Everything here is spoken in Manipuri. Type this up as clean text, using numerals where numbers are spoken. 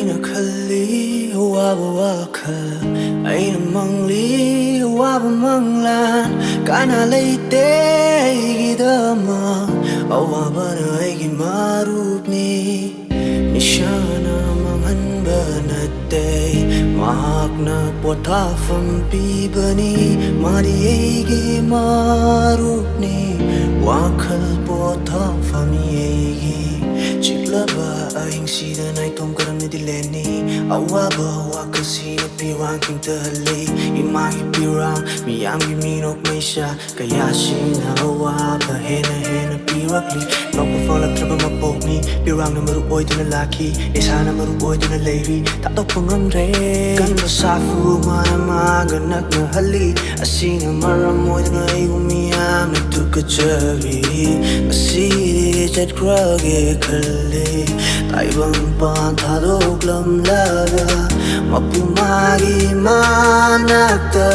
Aina khali waba wakhal Aina mangli waba manglan Kana leite igidama Awaba na aigi marupni Nishana manghanba natte Mahak na pothafam pibani Mari aigi marupni Wakhal pothafam aigi Chiklaba ahing sida na itong karam na dileni Awaba wakasi na pirang kintali Imahi pirang miyang giminok may siya Kaya sinawaba hena pirakli Magpafalag traba mapokni Pirang na maruoy din na laki Isa na maruoy din na lady Tatok pangamre Kan masafu manamaganag na hali Asina maramoy din na umiyam Nagtukajari Masiri jat krage kali Taibang pantadok lamlaga Mapumagi manakta